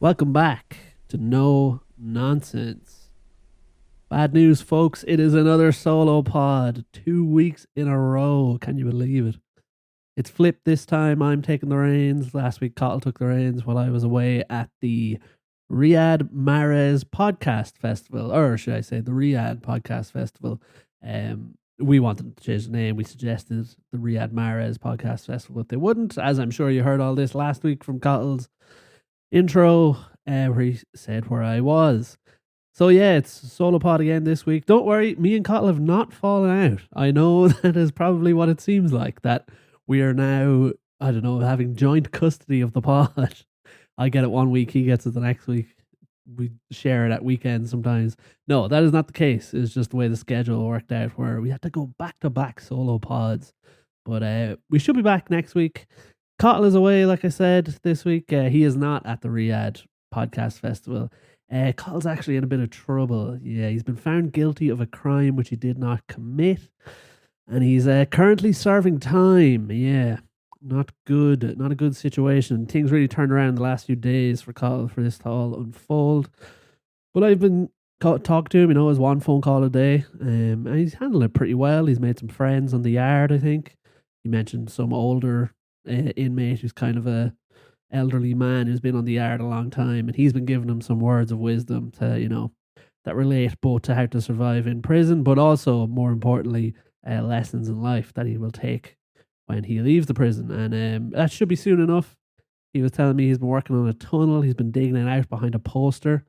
Welcome back to No Nonsense. Bad news, folks. It is another solo pod. 2 weeks in a row. Can you believe it? It's flipped this time. I'm taking the reins. Last week, Cottle took the reins while I was away at the Riyadh Mahrez Podcast Festival. Or should I say the Riyadh Podcast Festival. We wanted to change the name. We suggested the Riyadh Mahrez Podcast Festival, but they wouldn't. As I'm sure you heard all this last week from Cottle's intro, where he said where I was. So yeah, it's solo pod again this week. Don't worry, me and Cottle have not fallen out. I know that is probably what it seems like, that we are now, I don't know, having joint custody of the pod. I get it one week, he gets it the next week. We share it at weekends sometimes. No, that is not the case. It's just the way the schedule worked out, where we had to go back to back solo pods. But we should be back next week. Cottle is away, like I said, this week. He is not at the Riyadh Podcast Festival. Cottle's actually in a bit of trouble. Yeah, he's been found guilty of a crime which he did not commit. And he's currently serving time. Yeah, not good. Not a good situation. Things really turned around the last few days for Cottle for this to all unfold. But I've been talking to him, his one phone call a day. And he's handling it pretty well. He's made some friends on the yard, I think. He mentioned some older inmate who's kind of a elderly man who's been on the yard a long time, and he's been giving him some words of wisdom to that relate both to how to survive in prison, but also more importantly lessons in life that he will take when he leaves the prison. And that should be soon enough. He was telling me he's been working on a tunnel. He's been digging it out behind a poster.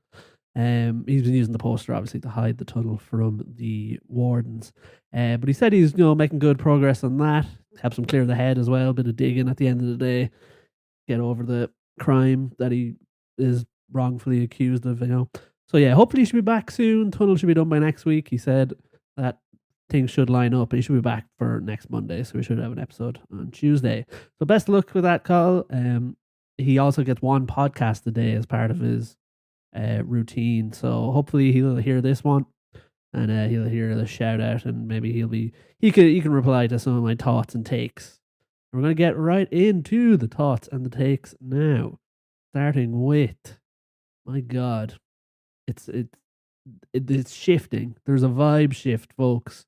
He's been using the poster obviously to hide the tunnel from the wardens. But he said he's making good progress on that. Helps him clear the head as well. A bit of digging at the end of the day. Get over the crime that he is wrongfully accused of. So yeah, hopefully he should be back soon. Tunnel should be done by next week. He said that things should line up, and he should be back for next Monday. So we should have an episode on Tuesday. So best of luck with that, Carl. He also gets one podcast a day as part of his routine. So hopefully he'll hear this one, and he'll hear the shout out, and maybe he can reply to some of my thoughts and takes. We're going to get right into the thoughts and the takes now, starting with, my God, it's shifting. There's a vibe shift, folks.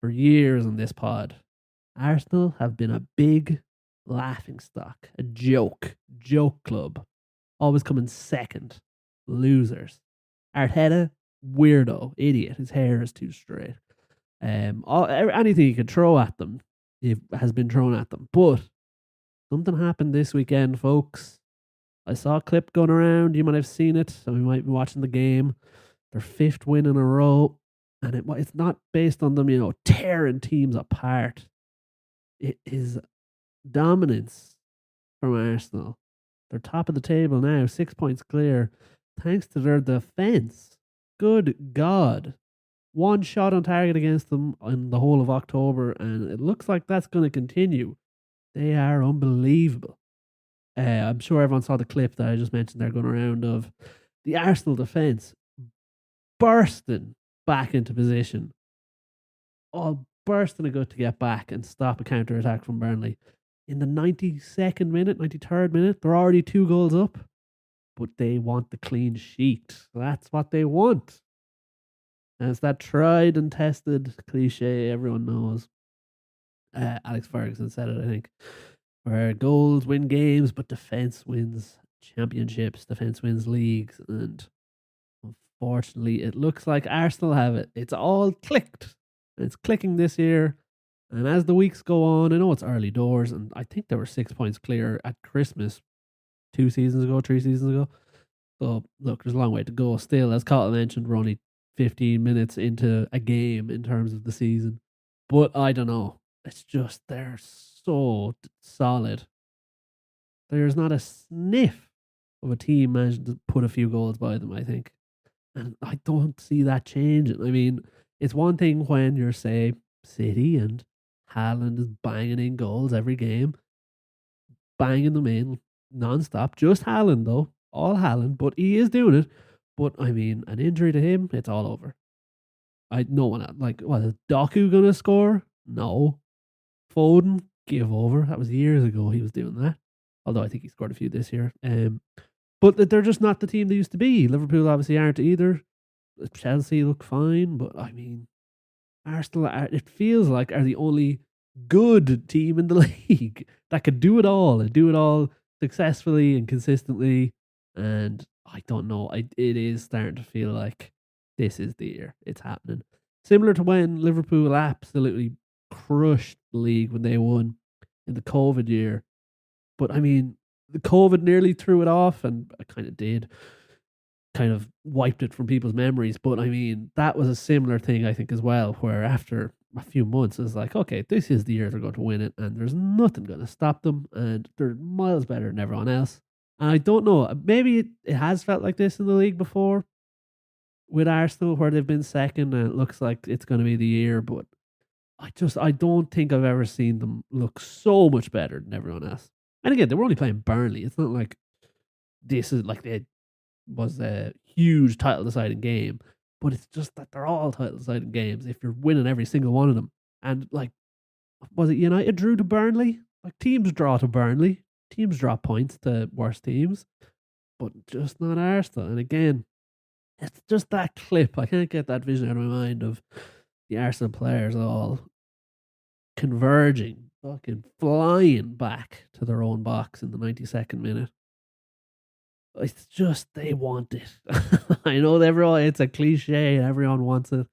For years on this pod, Arsenal have been a big laughing stock, a joke club, always coming second. Losers. Arteta, weirdo, idiot. His hair is too straight. Anything you can throw at them, it has been thrown at them. But something happened this weekend, folks. I saw a clip going around. You might have seen it. So we might be watching the game. Their 5th win in a row, and it's not based on them, tearing teams apart. It is dominance from Arsenal. They're top of the table now, 6 points clear, thanks to their defence. Good God. One shot on target against them in the whole of October, and it looks like that's going to continue. They are unbelievable. I'm sure everyone saw the clip that I just mentioned there going around of the Arsenal defence bursting back into position. All bursting a gut to get back and stop a counter-attack from Burnley. In the 92nd minute, 93rd minute, they're already 2 goals up. But they want the clean sheet. That's what they want. And it's that tried and tested cliche everyone knows. Alex Ferguson said it, I think. Where goals win games, but defence wins championships. Defence wins leagues. And unfortunately, it looks like Arsenal have it. It's all clicked. It's clicking this year. And as the weeks go on, I know it's early doors, and I think they were 6 points clear at Christmas 3 seasons ago. So, look, there's a long way to go. Still, as Cottle mentioned, we're only 15 minutes into a game in terms of the season. But I don't know. It's just, they're so solid. There's not a sniff of a team managing to put a few goals by them, I think. And I don't see that changing. I mean, it's one thing when you're, say, City and Haaland is banging in goals every game. Banging them in non-stop. Just Haaland, though. All Haaland, but he is doing it. But, I mean, an injury to him, it's all over. No one, is Doku going to score? No. Foden, give over. That was years ago he was doing that. Although I think he scored a few this year. But they're just not the team they used to be. Liverpool obviously aren't either. Chelsea look fine, but I mean, Arsenal, it feels like, are the only good team in the league that could do it all and do it all successfully and consistently. And I don't know, it is starting to feel like this is the year. It's happening. Similar to when Liverpool absolutely crushed the league when they won in the COVID year. But I mean, the COVID nearly threw it off, and I kind of did. Kind of wiped it from people's memories. But I mean, that was a similar thing, I think, as well, where after a few months, it's like, okay, this is the year they're going to win it, and there's nothing going to stop them, and they're miles better than everyone else. And I don't know, maybe it has felt like this in the league before with Arsenal, where they've been second, and it looks like it's going to be the year, but I don't think I've ever seen them look so much better than everyone else. And again, they were only playing Burnley. It's not like this is like they was a huge title deciding game, but it's just that they're all title deciding games if you're winning every single one of them. And like, was it United drew to Burnley? Like, teams draw to Burnley, teams drop points to worse teams, but just not Arsenal. And again, it's just that clip. I can't get that vision out of my mind of the Arsenal players all converging, fucking flying back to their own box in the 92nd minute. It's just they want it. I know everyone, it's a cliche and everyone wants it.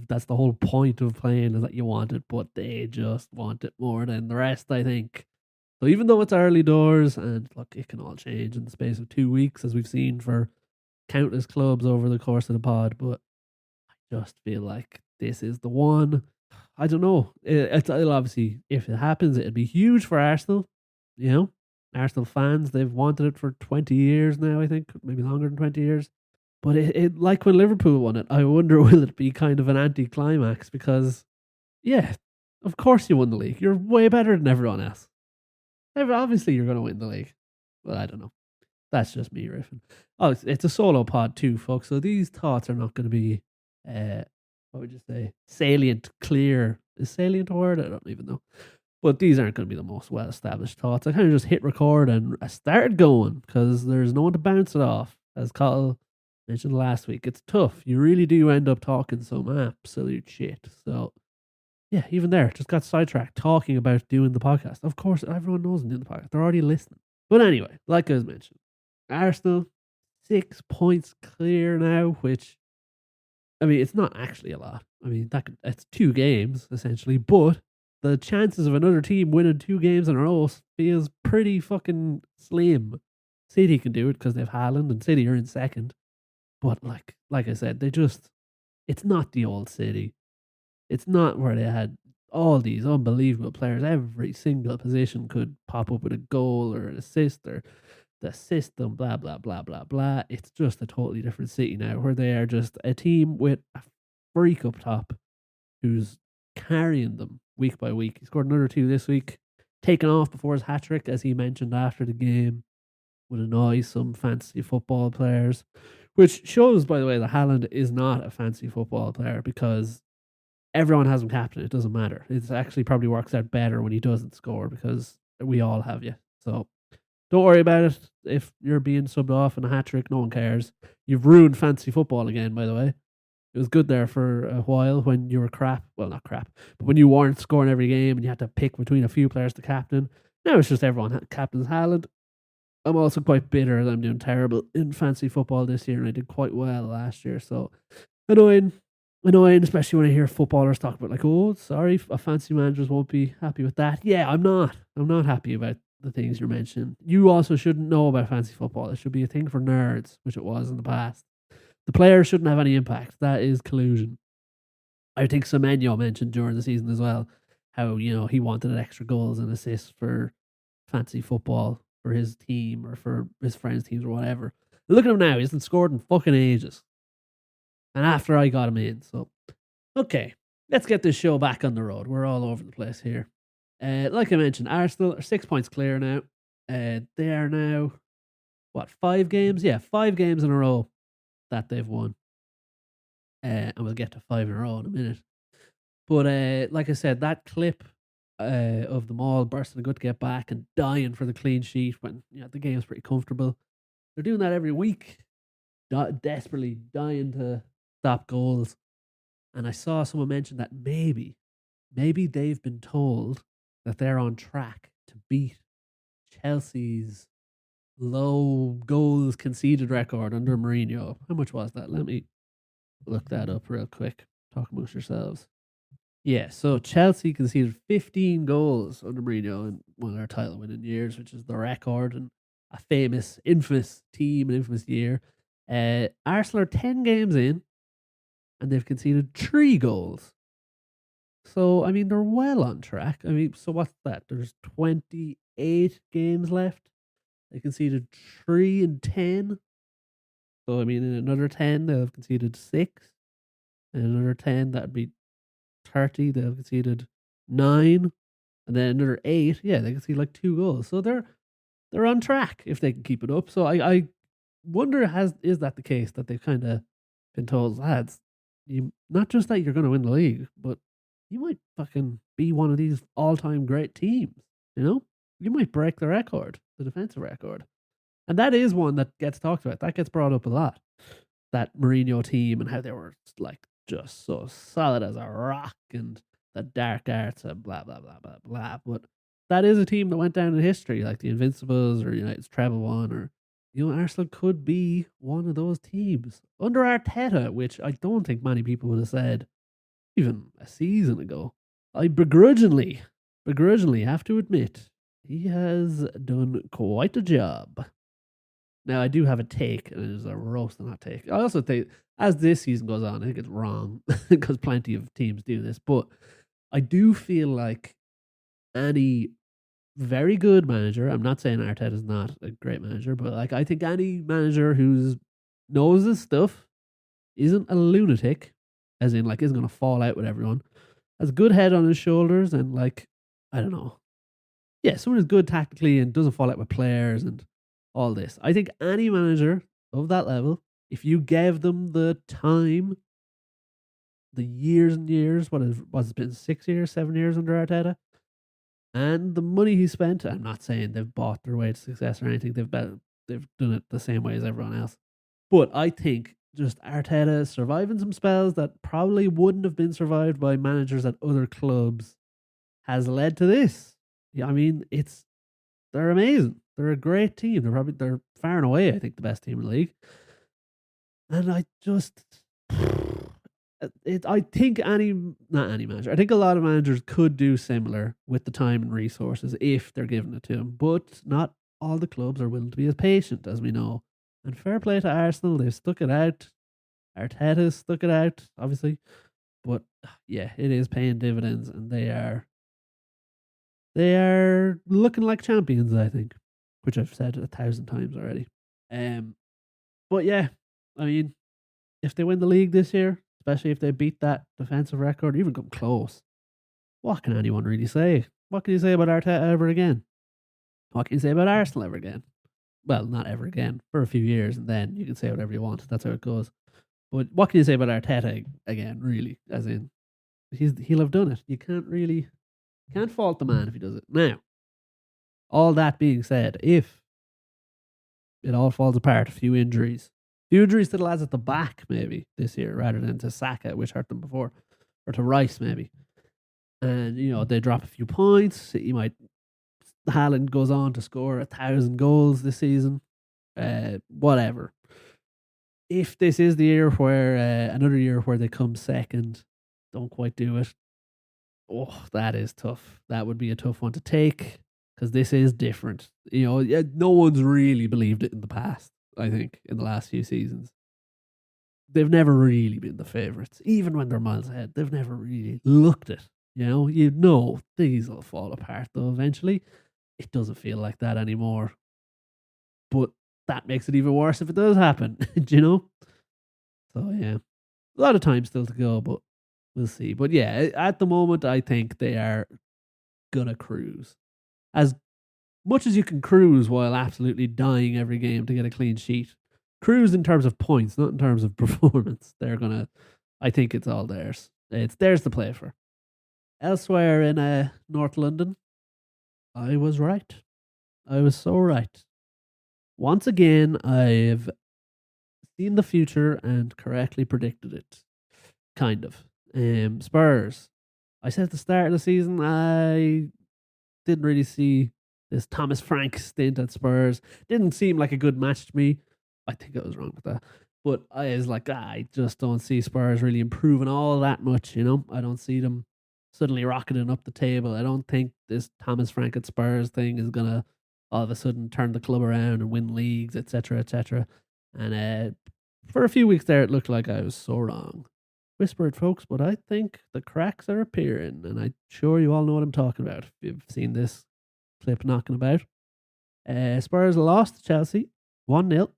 That's the whole point of playing, is that you want it, but they just want it more than the rest, I think. So even though it's early doors, and look, it can all change in the space of 2 weeks, as we've seen for countless clubs over the course of the pod, but I just feel like this is the one. I don't know. It'll obviously, if it happens, it'll be huge for Arsenal. You know, Arsenal fans, they've wanted it for 20 years now, I think, maybe longer than 20 years. But it like when Liverpool won it, I wonder will it be kind of an anti-climax, because, yeah, of course you won the league. You're way better than everyone else. Obviously you're going to win the league. But I don't know. That's just me riffing. Oh, it's a solo pod too, folks. So these thoughts are not going to be, what would you say, salient, clear. Is salient a word? I don't even know. But these aren't going to be the most well-established thoughts. I kind of just hit record and I started going because there's no one to bounce it off. As Kyle mentioned last week, it's tough. You really do end up talking some absolute shit. So, yeah, even there, just got sidetracked talking about doing the podcast. Of course, everyone knows I'm doing the podcast. They're already listening. But anyway, like I was mentioned, Arsenal, 6 points clear now, which, I mean, it's not actually a lot. I mean, that's 2 games, essentially, but the chances of another team winning 2 games in a row feels pretty fucking slim. City can do it because they have Haaland, and City are in second. But like I said, it's not the old City. It's not where they had all these unbelievable players. Every single position could pop up with a goal or an assist, or the system, blah, blah, blah, blah, blah. It's just a totally different City now, where they are just a team with a freak up top who's carrying them week by week. He scored another 2 this week, taken off before his hat-trick, as he mentioned after the game, would annoy some fantasy football players, which shows, by the way, that Haaland is not a fantasy football player, because everyone has him captain. It doesn't matter. It actually probably works out better when he doesn't score, because we all have you. So don't worry about it. If you're being subbed off in a hat-trick, no one cares. You've ruined fantasy football again, by the way. It was good there for a while when you were crap. Well, not crap, but when you weren't scoring every game and you had to pick between a few players to captain. Now it's just everyone captains Haaland. I'm also quite bitter that I'm doing terrible in fantasy football this year, and I did quite well last year. So annoying, especially when I hear footballers talk about, like, oh, sorry, fantasy managers won't be happy with that. Yeah, I'm not happy about the things you're mentioning. You also shouldn't know about fantasy football. It should be a thing for nerds, which it was in the past. The players shouldn't have any impact. That is collusion. I think Semenyo mentioned during the season as well how, he wanted extra goals and assists for fantasy football for his team or for his friends' teams or whatever. Look at him now. He hasn't scored in fucking ages. And after I got him in. So, okay. Let's get this show back on the road. We're all over the place here. Like I mentioned, Arsenal are 6 points clear now. They are now, 5 games? Yeah, 5 games in a row that they've won. And we'll get to 5 in a row in a minute. But like I said, that clip of them all bursting a good to get back and dying for the clean sheet when the game's pretty comfortable. They're doing that every week, desperately dying to stop goals. And I saw someone mention that maybe they've been told that they're on track to beat Chelsea's low goals conceded record under Mourinho. How much was that? Let me look that up real quick. Talk amongst yourselves. Yeah, so Chelsea conceded 15 goals under Mourinho in one of their title winning years, which is the record and a famous, infamous team, an infamous year. Arsenal are 10 games in and they've conceded 3 goals. So, I mean, they're well on track. I mean, so what's that? There's 28 games left. They conceded 3 in 10. So, I mean, in another 10, they'll have conceded 6. And another 10, that'd be 30. They've conceded 9. And then another 8. Yeah, they concede like 2 goals. So they're on track if they can keep it up. So I wonder, is that the case that they've kind of been told, lads, you not just that you're going to win the league, but you might fucking be one of these all-time great teams, you know? You might break the record, the defensive record. And that is one that gets talked about. That gets brought up a lot. That Mourinho team and how they were like just so solid as a rock and the dark arts and blah, blah, blah, blah, blah. But that is a team that went down in history, like the Invincibles or United's treble one, or, you know, Arsenal could be one of those teams. Under Arteta, which I don't think many people would have said even a season ago. I begrudgingly have to admit, he has done quite a job. Now, I do have a take, and it is a roasting hot take. I also think, as this season goes on, I think it's wrong, because plenty of teams do this, but I do feel like any very good manager, I'm not saying Arteta is not a great manager, but like I think any manager who knows his stuff, isn't a lunatic, as in like isn't going to fall out with everyone, has a good head on his shoulders, and like, I don't know. Yeah, someone who's good tactically and doesn't fall out with players and all this. I think any manager of that level, if you gave them the time, the years and years, what has it been, 6 years, 7 years under Arteta, and the money he spent, I'm not saying they've bought their way to success or anything. They've done it the same way as everyone else. But I think just Arteta surviving some spells that probably wouldn't have been survived by managers at other clubs has led to this. Yeah, I mean, they're amazing. They're a great team. They're far and away, I think, the best team in the league. And I think not any manager. I think a lot of managers could do similar with the time and resources if they're given it to them. But not all the clubs are willing to be as patient, as we know. And fair play to Arsenal, they've stuck it out. Arteta's stuck it out, obviously. But yeah, it is paying dividends, and they are looking like champions, I think, which I've said 1,000 times already. But yeah, I mean, if they win the league this year, especially if they beat that defensive record, even come close, what can anyone really say? What can you say about Arteta ever again? What can you say about Arsenal ever again? Well, not ever again, for a few years, and then you can say whatever you want. That's how it goes. But what can you say about Arteta again, really? As in, he'll have done it. You can't fault the man if he does it. Now, all that being said, if it all falls apart, a few injuries to the lads at the back maybe this year rather than to Saka, which hurt them before, or to Rice maybe, and you know they drop a few points, Haaland goes on to score 1,000 goals this season, whatever. If this is the year where another year where they come second, don't quite do it, oh, that is tough. That would be a tough one to take, because this is different. You know, no one's really believed it in the past, I think, in the last few seasons. They've never really been the favourites. Even when they're miles ahead, they've never really looked it. You know these will fall apart, though, eventually. It doesn't feel like that anymore. But that makes it even worse if it does happen, do you know? So, yeah. A lot of time still to go, but we'll see. But yeah, at the moment, I think they are gonna cruise. As much as you can cruise while absolutely dying every game to get a clean sheet. Cruise in terms of points, not in terms of performance. I think it's all theirs. It's theirs to play for. Elsewhere in North London, I was right. I was so right. Once again, I've seen the future and correctly predicted it. Kind of. Spurs. I said at the start of the season, I didn't really see this Thomas Frank stint at Spurs. Didn't seem like a good match to me. I think I was wrong with that. But I was like, I just don't see Spurs really improving all that much, you know? I don't see them suddenly rocketing up the table. I don't think this Thomas Frank at Spurs thing is going to all of a sudden turn the club around and win leagues, etc., etc. And for a few weeks there, it looked like I was so wrong. Whispered, folks, but I think the cracks are appearing, and I'm sure you all know what I'm talking about if you've seen this clip knocking about. Spurs lost to Chelsea 1-0.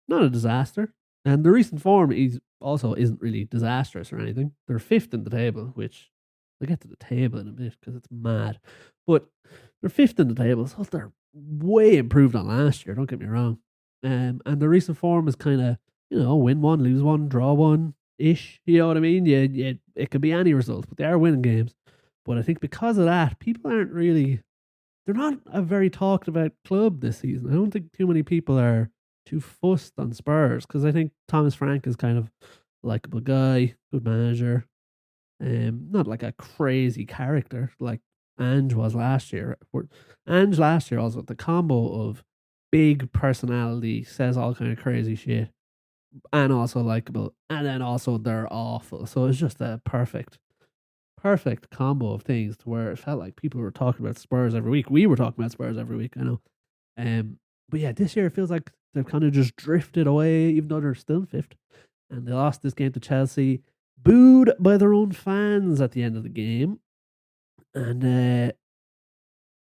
Not a disaster. And the recent form also isn't really disastrous or anything. They're fifth in the table, which we'll get to the table in a bit because it's mad. But they're fifth in the table, so they're way improved on last year, don't get me wrong. And the recent form is kind of, win one, lose one, draw one ish. You know what I mean? Yeah, it could be any result, but they are winning games. But I think because of that, people aren't really. They're not a very talked about club this season. I don't think too many people are too fussed on Spurs because I think Thomas Frank is kind of a likable guy, good manager, not like a crazy character like Ange was last year. Ange last year also the combo of big personality, says all kind of crazy shit, and also likable, and then also they're awful. So it's just a perfect combo of things to where it felt like people were talking about Spurs every week. We were talking about Spurs every week, I know. But yeah, this year it feels like they've kind of just drifted away, even though they're still in fifth. And they lost this game to Chelsea, booed by their own fans at the end of the game, and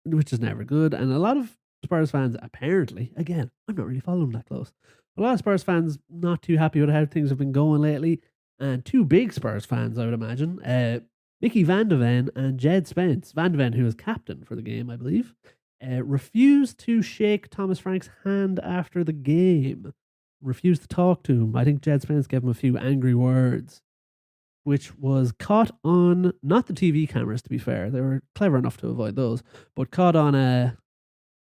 which is never good. And a lot of Spurs fans, apparently, again, I'm not really following that close. A lot of Spurs fans not too happy with how things have been going lately, and two big Spurs fans, I would imagine, Mickey Van de Ven and Djed Spence. Van de Ven, who was captain for the game, I believe, refused to shake Thomas Frank's hand after the game. Refused to talk to him. I think Djed Spence gave him a few angry words, which was caught on, not the TV cameras, to be fair. They were clever enough to avoid those, but caught on a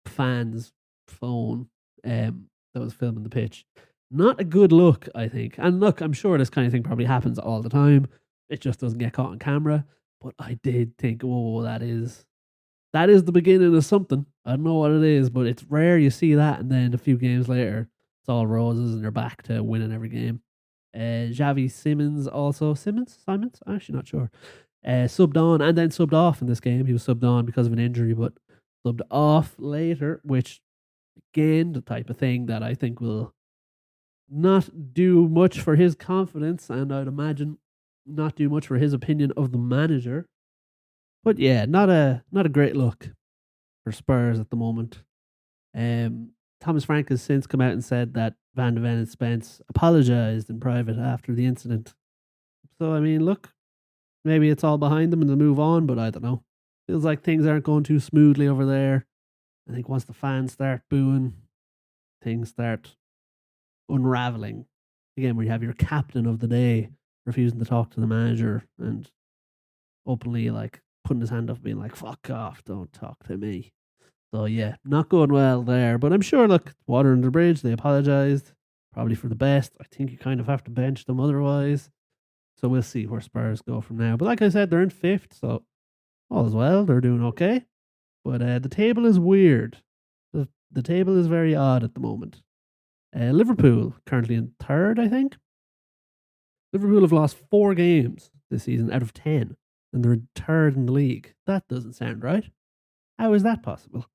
fan's phone that was filming the pitch. Not a good look, I think. And look, I'm sure this kind of thing probably happens all the time. It just doesn't get caught on camera. But I did think, that is the beginning of something. I don't know what it is, but it's rare you see that, and then a few games later, it's all roses and they're back to winning every game. Xavi Simons also. Simons? I'm actually not sure. Subbed on and then subbed off in this game. He was subbed on because of an injury, but subbed off later, which, again, the type of thing that I think will not do much for his confidence, and I'd imagine not do much for his opinion of the manager. But yeah, not a great look for Spurs at the moment. Thomas Frank has since come out and said that Van de Ven and Spence apologised in private after the incident. So, I mean, look, maybe it's all behind them and they'll move on, but I don't know. Feels like things aren't going too smoothly over there. I think once the fans start booing, things start unraveling. Again, where you have your captain of the day refusing to talk to the manager and openly putting his hand up being like, fuck off, don't talk to me. So yeah, not going well there. But I'm sure, look, water under the bridge, they apologised. Probably for the best. I think you kind of have to bench them otherwise. So we'll see where Spurs go from now. But like I said, they're in fifth, so all is well. They're doing okay. But the table is weird. The table is very odd at the moment. Liverpool currently in third, I think. Liverpool have lost 4 games this season out of 10, and they're third in the league. That doesn't sound right. How is that possible?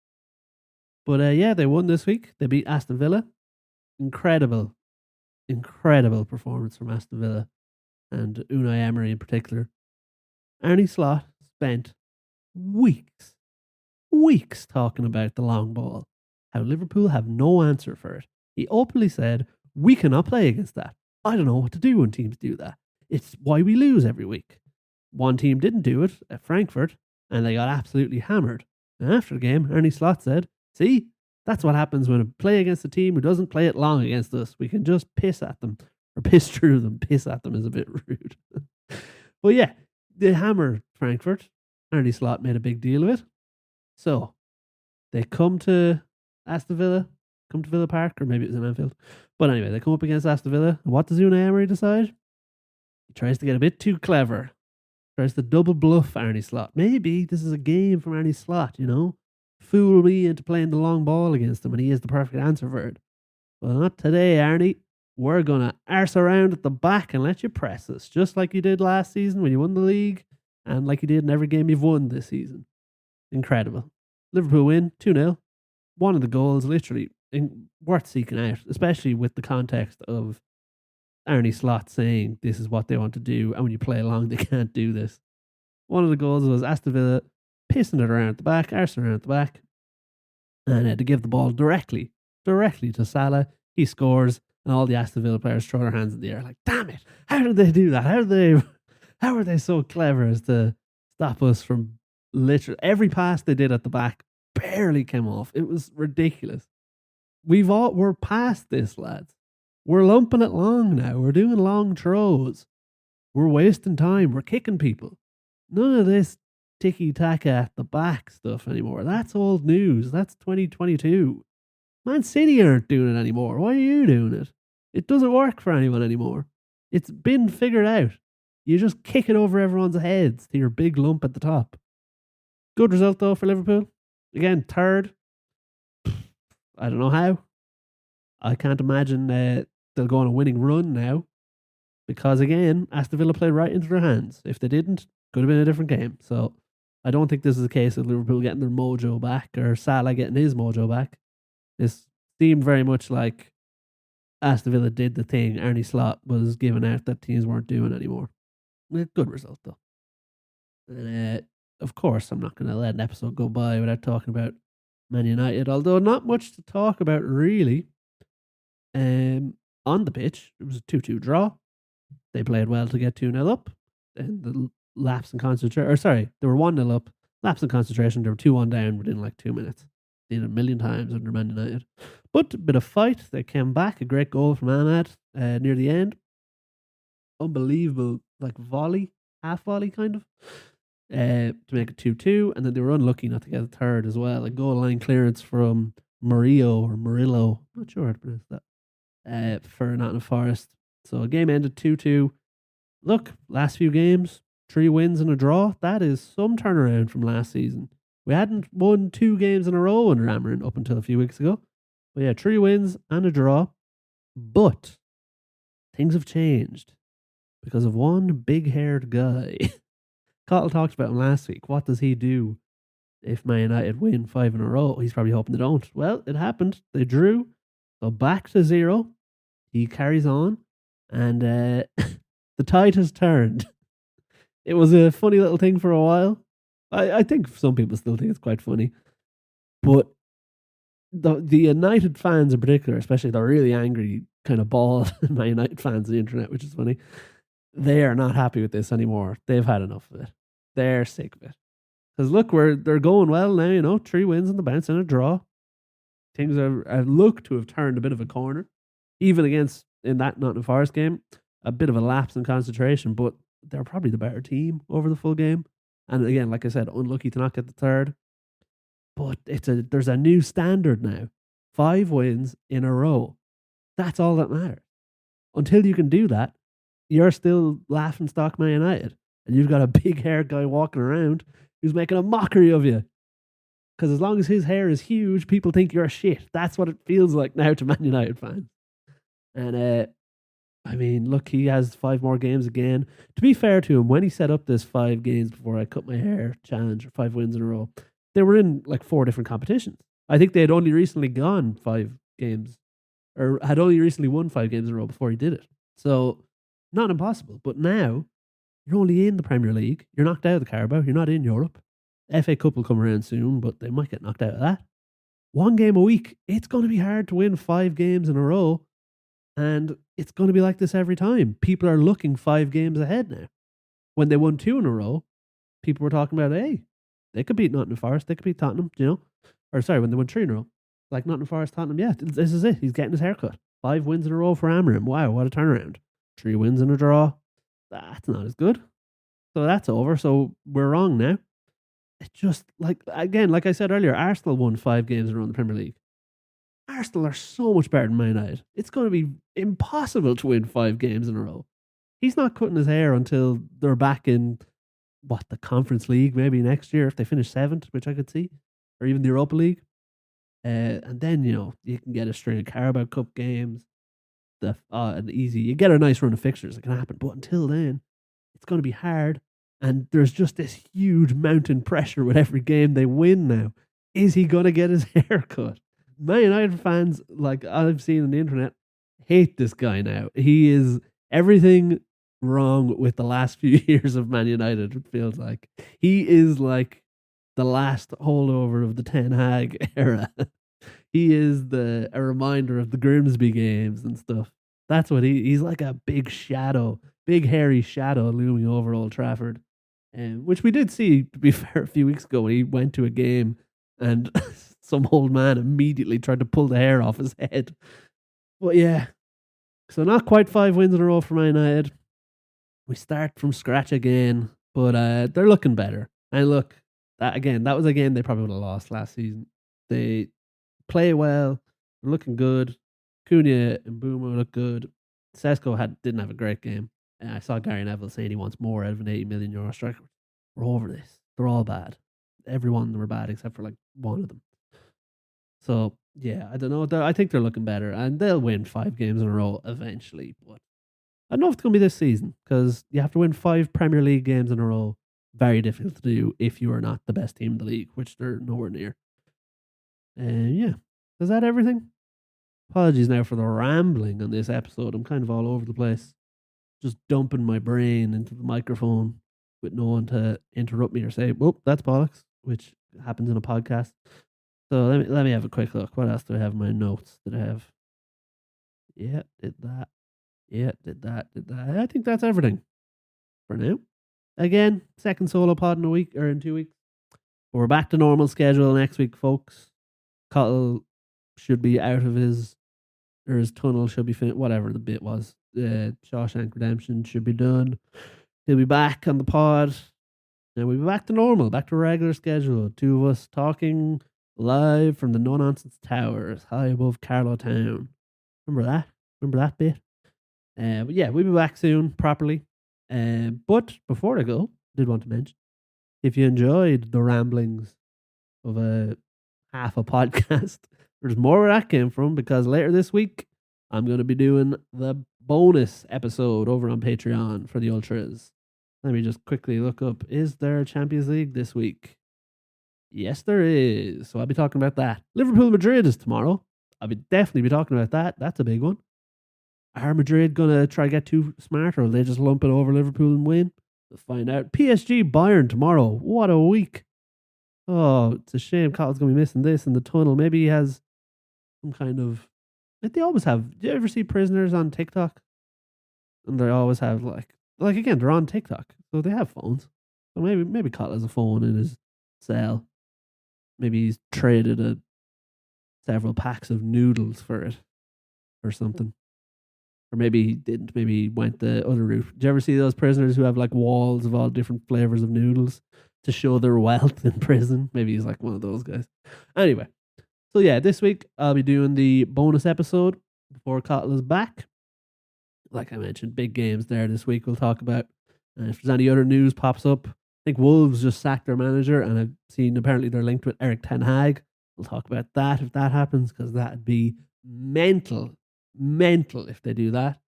But yeah, they won this week. They beat Aston Villa. Incredible performance from Aston Villa and Unai Emery in particular. Arne Slot spent weeks talking about the long ball, how Liverpool have no answer for it. He openly said, we cannot play against that. I don't know what to do when teams do that. It's why we lose every week. One team didn't do it at Frankfurt, and they got absolutely hammered. And after the game, Arne Slot said, see, that's what happens when we play against a team who doesn't play it long against us. We can just piss at them, or piss through them. Piss at them is a bit rude. But yeah, they hammered Frankfurt. Arne Slot made a big deal of it. So, they come to Aston Villa. come to Villa Park, or maybe it was in Anfield. But anyway, they come up against Aston Villa. What does Unai Emery decide? He tries to get a bit too clever. Tries to double bluff Arne Slot. Maybe this is a game from Arne Slot, Fool me into playing the long ball against him, and he is the perfect answer for it. But not today, Arnie. We're going to arse around at the back and let you press us, just like you did last season when you won the league, and like you did in every game you've won this season. Incredible. Liverpool win 2-0. One of the goals, literally, worth seeking out, especially with the context of Arne Slot saying this is what they want to do, and when you play along, they can't do this. One of the goals was Aston Villa pissing it around at the back, arsing around at the back, and to give the ball directly to Salah. He scores, and all the Aston Villa players throw their hands in the air like, damn it, how did they do that? How are they so clever as to stop us from literally every pass they did at the back barely came off. It was ridiculous. We're past this, lads. We're lumping it long now. We're doing long throws. We're wasting time. We're kicking people. None of this ticky-taka at the back stuff anymore. That's old news. That's 2022. Man City aren't doing it anymore. Why are you doing it? It doesn't work for anyone anymore. It's been figured out. You just kick it over everyone's heads to your big lump at the top. Good result, though, for Liverpool. Again, third. I don't know how. I can't imagine they'll go on a winning run now. Because, again, Aston Villa played right into their hands. If they didn't, could have been a different game. So, I don't think this is a case of Liverpool getting their mojo back or Salah getting his mojo back. This seemed very much like Aston Villa did the thing Arne Slot was giving out that teams weren't doing anymore. Good result, though. And, of course, I'm not going to let an episode go by without talking about Man United, although not much to talk about, really. On the pitch, it was a 2-2 draw. They played well to get 2-0 up. And the lapse in concentration, they were 1-0 up. Lapse in concentration, they were 2-1 down within like 2 minutes. Seen it a million times under Man United. But a bit of fight. They came back. A great goal from Ahmad near the end. Unbelievable, like volley, half volley kind of, to make it 2-2. And then they were unlucky not to get a third as well. A goal line clearance from Murillo. I'm not sure how to pronounce that. For Nottingham Forest. So a game ended 2-2. Look, last few games, 3 wins and a draw. That is some turnaround from last season. We hadn't won 2 games in a row under Amorim up until a few weeks ago. But yeah, 3 wins and a draw. But things have changed because of one big-haired guy. Cottle talked about him last week. What does he do if Man United win 5 in a row? He's probably hoping they don't. Well, it happened. They drew. So back to 0. He carries on. And the tide has turned. It was a funny little thing for a while. I think some people still think it's quite funny. But the United fans in particular, especially the really angry kind of bald Man United fans on the internet, which is funny, they are not happy with this anymore. They've had enough of it. They're sick of it. Because look, they're going well now, 3 wins on the bounce and a draw. Things have looked to have turned a bit of a corner. Even against, in that Nottingham Forest game, a bit of a lapse in concentration, but they're probably the better team over the full game. And again, like I said, unlucky to not get the third. But there's a new standard now. 5 wins in a row. That's all that matters. Until you can do that, you're still laughing stock Man United. And you've got a big haired guy walking around who's making a mockery of you. Because as long as his hair is huge, people think you're shit. That's what it feels like now to Man United fans. And I mean, look, he has 5 more games again. To be fair to him, when he set up this 5 games before I cut my hair challenge, or 5 wins in a row, they were in like 4 different competitions. I think they had only recently gone 5 games, or had only recently won 5 games in a row before he did it. So, not impossible. But now, you're only in the Premier League. You're knocked out of the Carabao. You're not in Europe. FA Cup will come around soon, but they might get knocked out of that. 1 game a week. It's going to be hard to win 5 games in a row. And it's going to be like this every time. People are looking 5 games ahead now. When they won 2 in a row, people were talking about, hey, they could beat Nottingham Forest. They could beat Tottenham, Or sorry, when they won 3 in a row. Like Nottingham Forest, Tottenham, yeah, this is it. He's getting his haircut. 5 wins in a row for Amorim. Wow, what a turnaround. 3 wins and a draw. That's not as good. So that's over. So we're wrong now. It's just, like, again, like I said earlier, Arsenal won 5 games in a row in the Premier League. Arsenal are so much better than Man United. It's going to be impossible to win 5 games in a row. He's not cutting his hair until they're back in, the Conference League maybe next year if they finish 7th, which I could see, or even the Europa League. And then, you can get a string of Carabao Cup games. You get a nice run of fixtures. It can happen. But until then, it's going to be hard. And there's just this huge mountain pressure with every game they win now. Is he going to get his hair cut? Man United fans, like I've seen on the internet, hate this guy now. He is everything wrong with the last few years of Man United, it feels like. He is like the last holdover of the Ten Hag era. He is a reminder of the Grimsby games and stuff. That's what he's like, a big shadow, big hairy shadow looming over Old Trafford. Which we did see, to be fair, a few weeks ago when he went to a game and some old man immediately tried to pull the hair off his head. But yeah, so not quite 5 wins in a row for Man United. We start from scratch again, but they're looking better. And look, that was a game they probably would have lost last season. They play well, they're looking good. Cunha and Boomer look good. Sesko didn't have a great game. And I saw Gary Neville saying he wants more out of an €80 million striker. We're over this. They're all bad. Everyone were bad except for like one of them. So yeah, I don't know. I think they're looking better, and they'll win 5 games in a row eventually. But I don't know if it's going to be this season, because you have to win 5 Premier League games in a row. Very difficult to do if you are not the best team in the league, which they're nowhere near. And yeah, is that everything? Apologies now for the rambling on this episode. I'm kind of all over the place, just dumping my brain into the microphone with no one to interrupt me or say, "Well, that's bollocks," which happens in a podcast. So let me have a quick look. What else do I have in my notes? Did I have? Yeah, did that. Yeah, did that. I think that's everything for now. Again, second solo pod in a week, or in 2 weeks. But we're back to normal schedule next week, folks. Cottle should be out of his tunnel should be finished. Whatever the bit was. Shawshank Redemption should be done. He'll be back on the pod. And we'll be back to normal, back to a regular schedule. 2 of us talking live from the No Nonsense Towers, high above Carlow Town. Remember that? Remember that bit? But yeah, we'll be back soon, properly. But before I go, I did want to mention, if you enjoyed the ramblings of a half a podcast, there's more where that came from, because later this week, I'm going to be doing the bonus episode over on Patreon for the Ultras. Let me just quickly look up, is there a Champions League this week? Yes, there is. So I'll be talking about that. Liverpool Madrid is tomorrow. I'll definitely be talking about that. That's a big one. Are Madrid going to try to get too smart, or will they just lump it over Liverpool and win? We'll find out. PSG Bayern tomorrow. What a week. Oh, it's a shame Cottle's going to be missing this in the tunnel. Maybe he has some kind of... Like they always have. Do you ever see prisoners on TikTok? And they always have like again, they're on TikTok, so they have phones. So maybe Cottle has a phone in his cell. Maybe he's traded several packs of noodles for it or something. Or maybe he didn't. Maybe he went the other route. Did you ever see those prisoners who have like walls of all different flavors of noodles to show their wealth in prison? Maybe he's like one of those guys. Anyway, so yeah, this week I'll be doing the bonus episode before Cottle is back. Like I mentioned, big games there this week we'll talk about. And if there's any other news pops up, I think Wolves just sacked their manager, and I've seen apparently they're linked with Eric Ten Hag. We'll talk about that if that happens, because that'd be mental if they do that.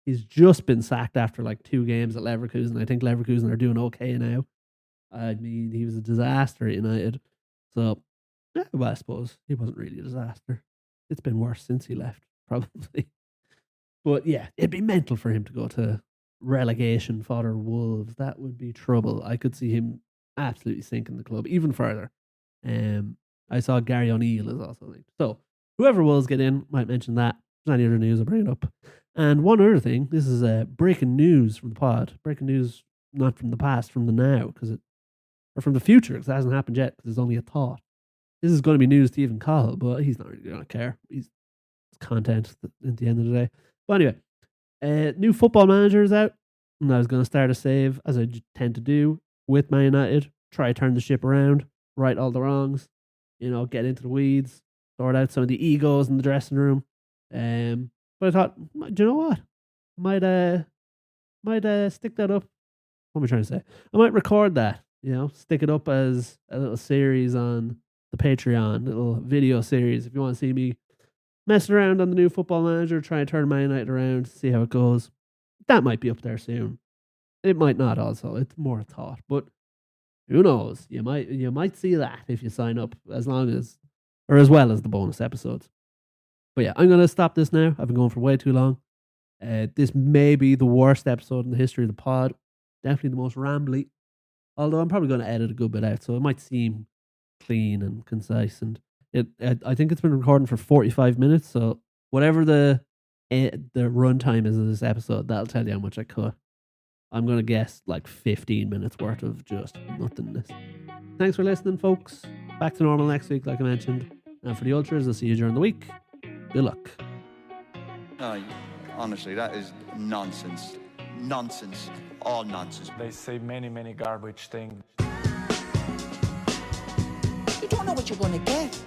He's just been sacked after like 2 games at Leverkusen. I think Leverkusen are doing okay now. I mean, he was a disaster at United. So, yeah, well, I suppose he wasn't really a disaster. It's been worse since he left, probably. But yeah, it'd be mental for him to go to relegation fodder Wolves. That would be trouble. I could see him absolutely sinking the club even further. I saw Gary O'Neill is also linked. So, whoever Wolves get in, might mention that. If there's any other news, I'll bring it up. And one other thing, this is breaking news from the pod. Breaking news, not from the past, from the now, or from the future, because it hasn't happened yet, because it's only a thought. This is going to be news to even Cahill, but he's not really going to care. It's content at the end of the day. But anyway, new football manager is out, and I was going to start a save, as I tend to do, with Man United. Try to turn the ship around, right all the wrongs, get into the weeds. sort out some of the egos in the dressing room. But I thought, do you know what? I might stick that up. What am I trying to say? I might record that, stick it up as a little series on the Patreon, little video series. If you want to see me messing around on the new Football Manager, try and turn Man United around, see how it goes. That might be up there soon. It might not also. It's more a thought. But who knows? You might see that if you sign up, as well as the bonus episodes. But yeah, I'm going to stop this now. I've been going for way too long. This may be the worst episode in the history of the pod. Definitely the most rambly. Although I'm probably going to edit a good bit out, so it might seem clean and concise. And I think it's been recording for 45 minutes, so whatever the runtime is of this episode, that'll tell you how much I cut. I'm going to guess like 15 minutes worth of just nothingness. Thanks for listening, folks. Back to normal next week, like I mentioned. And for the Ultras, I'll see you during the week. Good luck. No, honestly, that is nonsense. Nonsense. All nonsense. They say many garbage things. You don't know what you're going to get.